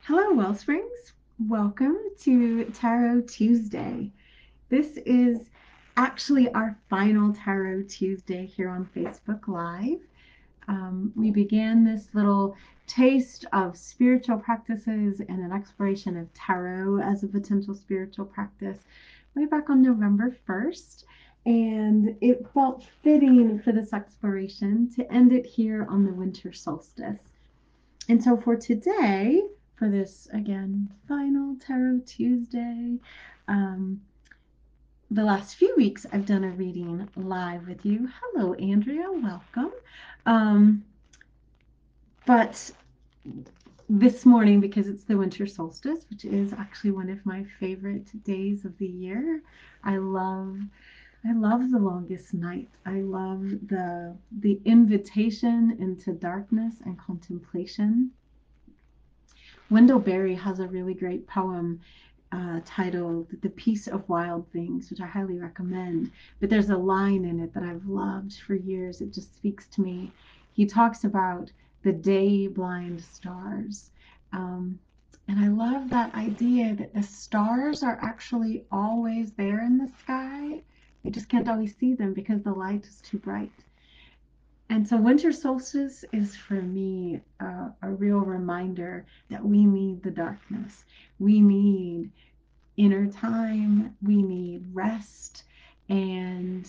Hello, Wellsprings. Welcome to Tarot Tuesday. This is actually our final Tarot Tuesday here on Facebook Live. We began this little taste of spiritual practices and an exploration of tarot as a potential spiritual practice way back on November 1st. And it felt fitting for this exploration to end it here on the winter solstice. And so for today, for this again final Tarot Tuesday, um, the last few weeks I've done a reading live with you. Hello, Andrea, welcome. Um, but this morning, because it's the winter solstice, which is actually one of my favorite days of the year, I love I love the longest night. I love the invitation into darkness and contemplation. Wendell Berry has a really great poem titled The Peace of Wild Things, which I highly recommend. But there's a line in it that I've loved for years. It just speaks to me. He talks about the day blind stars. Um, and I love that idea that the stars are actually always there in the sky. We just can't always see them because the light is too bright. And so winter solstice is for me a real reminder that we need the darkness. We need inner time. We need rest. And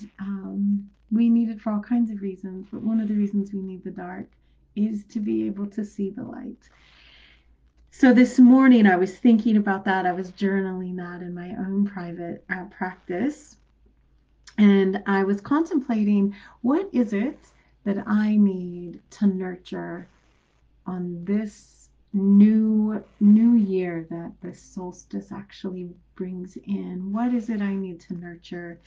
we need it for all kinds of reasons. But one of the reasons we need the dark is to be able to see the light. So this morning I was thinking about that. I was journaling that in my own private practice. And I was contemplating, what is it that I need to nurture on this new year that the solstice actually brings in? What is it I need to nurture?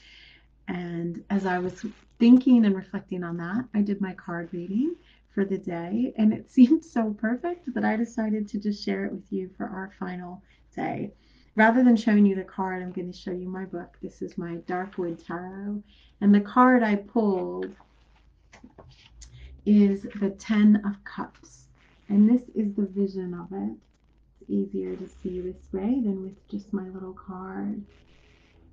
And as I was thinking and reflecting on that, I did my card reading for the day, and it seemed so perfect that I decided to just share it with you for our final day. Rather than showing you the card, I'm going to show you my book. This is my Darkwood Tarot, and the card I pulled is the Ten of Cups, and this is the vision of it. It's easier to see this way than with just my little card.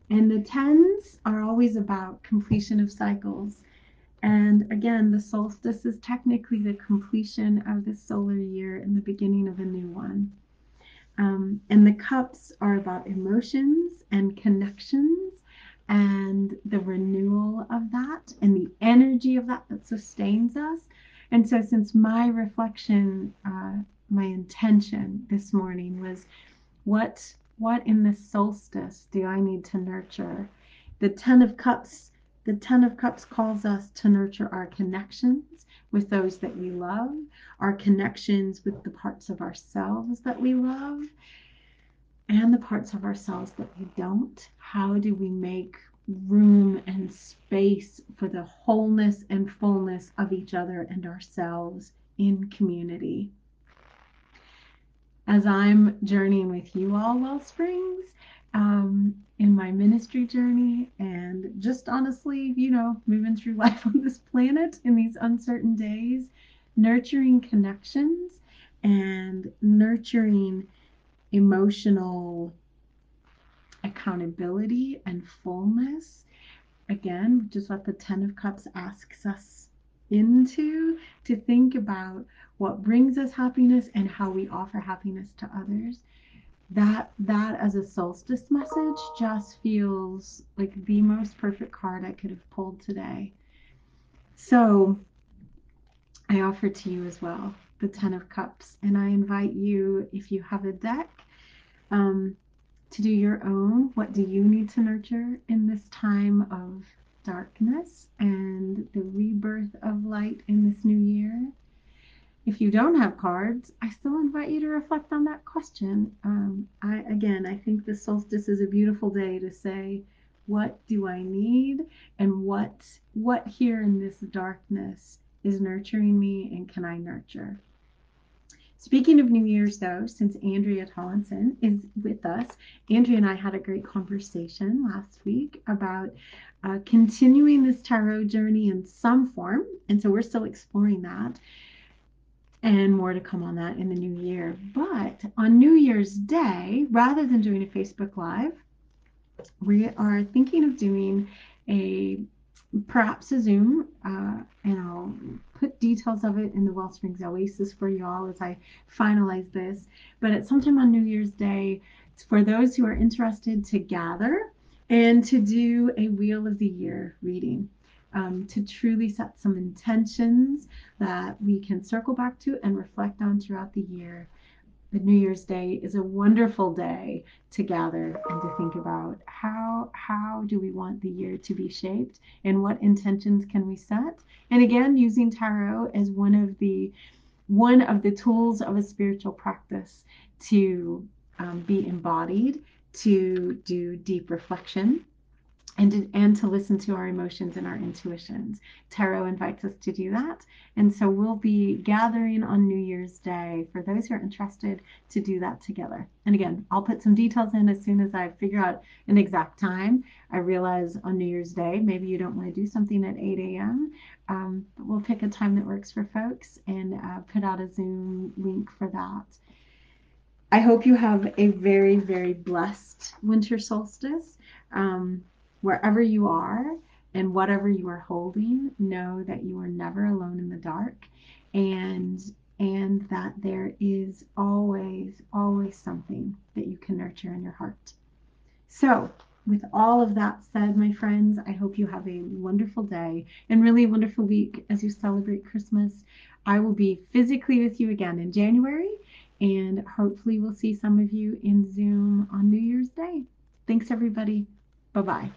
And the tens are always about completion of cycles. And again, the solstice is technically the completion of the solar year and the beginning of a new one. And the cups are about emotions and connections and the renewal of that and the energy of that that sustains us. And so, since my reflection, my intention this morning was, what in this solstice do I need to nurture? The Ten of Cups, the Ten of Cups calls us to nurture our connections with those that we love, our connections with the parts of ourselves that we love, and the parts of ourselves that we don't. How do we make room and space for the wholeness and fullness of each other and ourselves in community? As I'm journeying with you all, Wellsprings, in my ministry journey, and just honestly, moving through life on this planet in these uncertain days, nurturing connections and nurturing emotional accountability and fullness. Again, just what the Ten of Cups asks us into, to think about what brings us happiness and how we offer happiness to others. That as a solstice message just feels like the most perfect card I could have pulled today. So I offer to you as well the Ten of Cups, and I invite you, if you have a deck, to do your own. What do you need to nurture in this time of darkness and the rebirth of light in this new year? If you don't have cards, I still invite you to reflect on that question. I think the solstice is a beautiful day to say, what do I need, and what here in this darkness is nurturing me, and can I nurture? Speaking of New Year's, though, since Andrea Tollinson is with us, Andrea and I had a great conversation last week about continuing this tarot journey in some form, and so we're still exploring that. and more to come on that in the new year. But on New Year's Day, rather than doing a Facebook Live, we are thinking of doing a perhaps a Zoom, and I'll put details of it in the Wellsprings Oasis for y'all as I finalize this. But at sometime on New Year's Day, for those who are interested to gather and to do a Wheel of the Year reading, to truly set some intentions that we can circle back to and reflect on throughout the year. The New Year's Day is a wonderful day to gather and to think about how do we want the year to be shaped and what intentions can we set. And again, using tarot as one of the tools of a spiritual practice to be embodied, to do deep reflection, and to listen to our emotions and our intuitions. Tarot invites us to do that. And so we'll be gathering on New Year's Day for those who are interested to do that together. And again, I'll put some details in as soon as I figure out an exact time. I realize on New Year's Day, maybe you don't want to do something at 8 a.m. But we'll pick a time that works for folks and put out a Zoom link for that. I hope you have a very, very blessed winter solstice. Wherever you are and whatever you are holding, know that you are never alone in the dark, and that there is always, always something that you can nurture in your heart. So, with all of that said, my friends, I hope you have a wonderful day and really wonderful week as you celebrate Christmas. I will be physically with you again in January, and hopefully we'll see some of you in Zoom on New Year's Day. Thanks, everybody. Bye-bye.